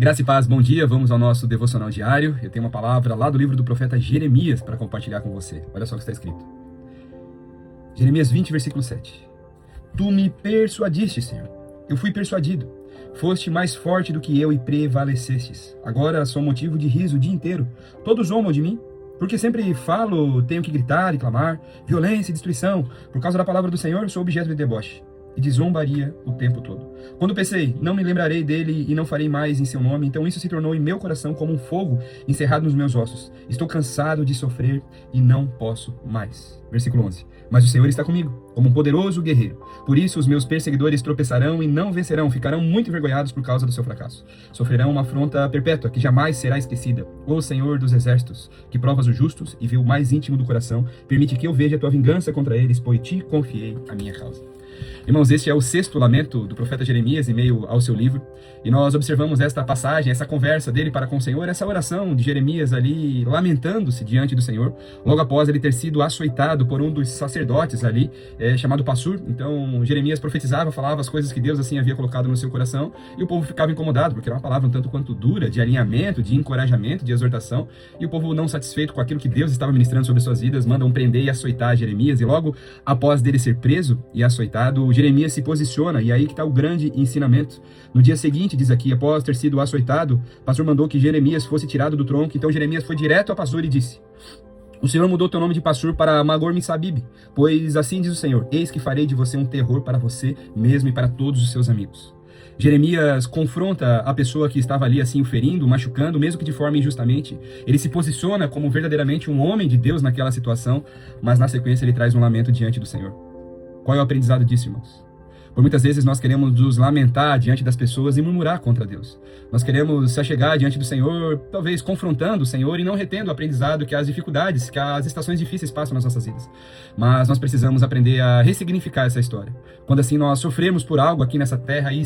Graça e paz, bom dia, vamos ao nosso devocional diário. Eu tenho uma palavra lá do livro do profeta Jeremias para compartilhar com você. Olha só o que está escrito. Jeremias 20, versículo 7. Tu me persuadiste, Senhor. Eu fui persuadido. Foste mais forte do que eu e prevalecestes. Agora sou motivo de riso o dia inteiro. Todos zombam de mim. Porque sempre falo, tenho que gritar e clamar. Violência e destruição. Por causa da palavra do Senhor, sou objeto de deboche e de zombaria o tempo todo. Quando pensei, não me lembrarei dele e não farei mais em seu nome, então isso se tornou em meu coração como um fogo encerrado nos meus ossos. Estou cansado de sofrer e não posso mais. Versículo 11. Mas o Senhor está comigo, como um poderoso guerreiro. Por isso os meus perseguidores tropeçarão e não vencerão, ficarão muito envergonhados por causa do seu fracasso. Sofrerão uma afronta perpétua, que jamais será esquecida. Ó Senhor dos exércitos, que provas os justos e vê o mais íntimo do coração, permite que eu veja a tua vingança contra eles, pois te confiei a minha causa. Irmãos, este é o sexto lamento do profeta Jeremias em meio ao seu livro, e nós observamos esta passagem, essa conversa dele para com o Senhor, essa oração de Jeremias ali, lamentando-se diante do Senhor, logo após ele ter sido açoitado por um dos sacerdotes ali, chamado Passur. Então Jeremias profetizava, falava as coisas que Deus assim havia colocado no seu coração, e o povo ficava incomodado, porque era uma palavra um tanto quanto dura, de alinhamento, de encorajamento, de exortação, e o povo não satisfeito com aquilo que Deus estava ministrando sobre suas vidas, mandam prender e açoitar Jeremias, e logo após dele ser preso e açoitado, Jeremias se posiciona, e aí que está o grande ensinamento. No dia seguinte, diz aqui, após ter sido açoitado, o pastor mandou que Jeremias fosse tirado do tronco. Então Jeremias foi direto a Passur e disse: o Senhor mudou teu nome de Passur para Magor-Missabib, pois assim diz o Senhor, eis que farei de você um terror para você mesmo e para todos os seus amigos. Jeremias confronta a pessoa que estava ali assim o ferindo, machucando, mesmo que de forma injustamente. Ele se posiciona como verdadeiramente um homem de Deus naquela situação, mas na sequência ele traz um lamento diante do Senhor. Qual é o aprendizado disso, irmãos? Por muitas vezes nós queremos nos lamentar diante das pessoas e murmurar contra Deus. Nós queremos se achegar diante do Senhor, talvez confrontando o Senhor e não retendo o aprendizado que as dificuldades, que as estações difíceis passam nas nossas vidas. Mas nós precisamos aprender a ressignificar essa história. Quando assim nós sofremos por algo aqui nessa terra e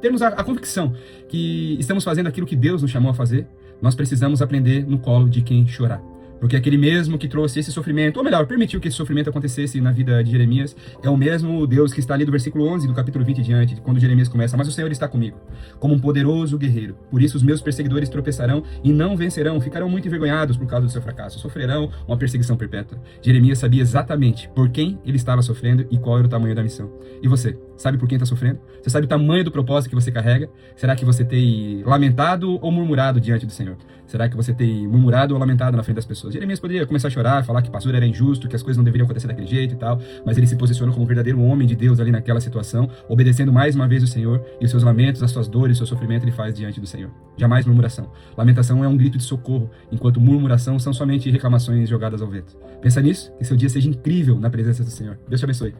termos a convicção que estamos fazendo aquilo que Deus nos chamou a fazer, nós precisamos aprender no colo de quem chorar. Porque aquele mesmo que trouxe esse sofrimento, ou melhor, permitiu que esse sofrimento acontecesse na vida de Jeremias, é o mesmo Deus que está ali do versículo 11 do capítulo 20 em diante, quando Jeremias começa: mas o Senhor está comigo, como um poderoso guerreiro. Por isso os meus perseguidores tropeçarão e não vencerão, ficarão muito envergonhados por causa do seu fracasso, sofrerão uma perseguição perpétua. Jeremias sabia exatamente por quem ele estava sofrendo e qual era o tamanho da missão. E você, sabe por quem está sofrendo? Você sabe o tamanho do propósito que você carrega? Será que você tem lamentado ou murmurado diante do Senhor? Será que você tem murmurado ou lamentado na frente das pessoas? Jeremias poderia começar a chorar, falar que Passur era injusto, que as coisas não deveriam acontecer daquele jeito e tal, mas ele se posiciona como um verdadeiro homem de Deus ali naquela situação, obedecendo mais uma vez o Senhor, e os seus lamentos, as suas dores, o seu sofrimento ele faz diante do Senhor. Jamais murmuração. Lamentação é um grito de socorro, enquanto murmuração são somente reclamações jogadas ao vento. Pensa nisso, que seu dia seja incrível na presença do Senhor. Deus te abençoe.